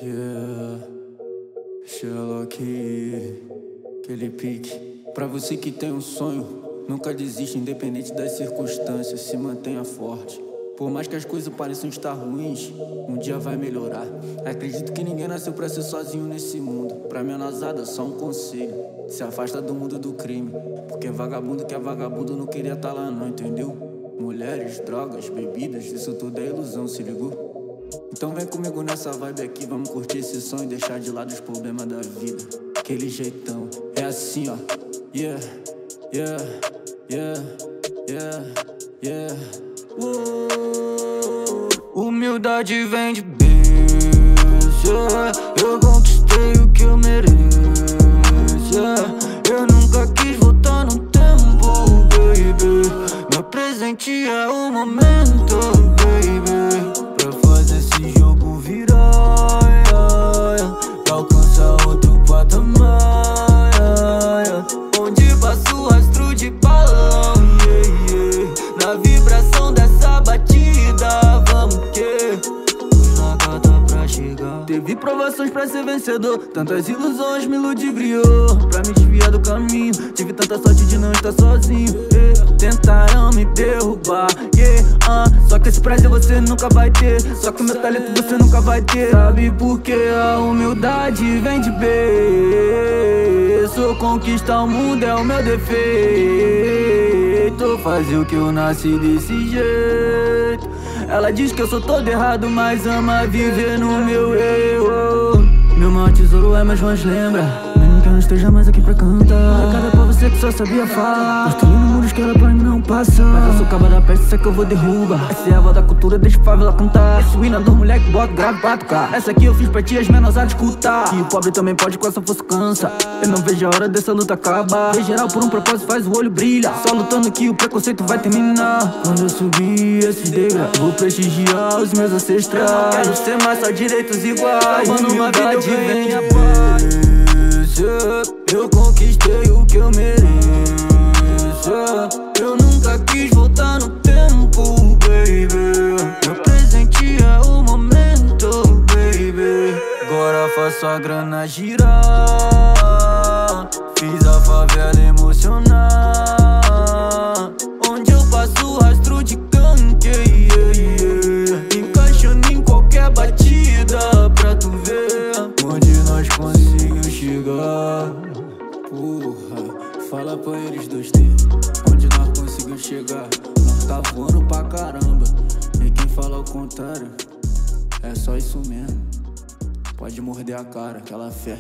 Yeah, Sherlock, aquele pique. Pra você que tem um sonho, nunca desista, independente das circunstâncias, se mantenha forte. Por mais que as coisas pareçam estar ruins, um dia vai melhorar. Acredito que ninguém nasceu pra ser sozinho nesse mundo. Pra minha nazada, só um conselho: se afasta do mundo do crime, porque vagabundo que é vagabundo não queria tá lá não, entendeu? Mulheres, drogas, bebidas, isso tudo é ilusão, se ligou? Então vem comigo nessa vibe aqui, vamos curtir esse som e deixar de lado os problemas da vida. Aquele jeitão, é assim ó. Yeah, yeah, yeah, yeah, yeah. Humildade vem de berço, eu conquistei o que eu mereço. Eu nunca quis voltar no tempo, baby. Meu presente é o momento, baby. Pra fazer esse jogo virar, pra alcançar outro patamar, onde passo rastro de balão, na vibração dessa batida, vamos que na gata pra chegar. Teve provações pra ser vencedor, tantas ilusões me ludibriou, pra me desviar do caminho. Tive tanta sorte de não estar sozinho, tentaram me derrubar, só que esse prazer você nunca vai ter, só que o meu talento você nunca vai ter. Sabe por que a humildade vem de berço? Conquistar o mundo é o meu defeito, fazer o que eu nasci desse jeito. Ela diz que eu sou todo errado, mas ama viver no meu erro. Meu maior tesouro é meus fãs, lembra? Mesmo que eu não esteja mais aqui pra cantar, recado pra você que só sabia falar. Construindo muros que era pra mim não passar, mas eu sou caba da peste, sei que eu vou derrubar. Essa é a voz da cultura, deixa a favela cantar. Suína dos moleque, bota grave pra tocar. Essa aqui eu fiz pra ti, as menores a escutar. E o pobre também pode com essa força cansa. Eu não vejo a hora dessa luta acabar. Vem geral por um propósito, faz o olho brilha. Só lutando que o preconceito vai terminar. Quando eu subir esses degraus, vou prestigiar os meus ancestrais. Quero ser mais só direitos iguais. Quando uma vida eu ganhei a paz, eu conquistei o que eu mereço. Eu nunca quis voltar no tempo, baby. Meu presente é o momento, baby. Agora faço a grana girar, fiz a favela emocionar, onde eu passo rastro de gangue, encaixando em qualquer batida pra tu ver onde nós conseguimos chegar. Porra, fala pra eles dois termos, onde nós conseguimos chegar. Nós tá voando pra caramba, e quem fala o contrário é só isso mesmo. Pode morder a cara, aquela fé.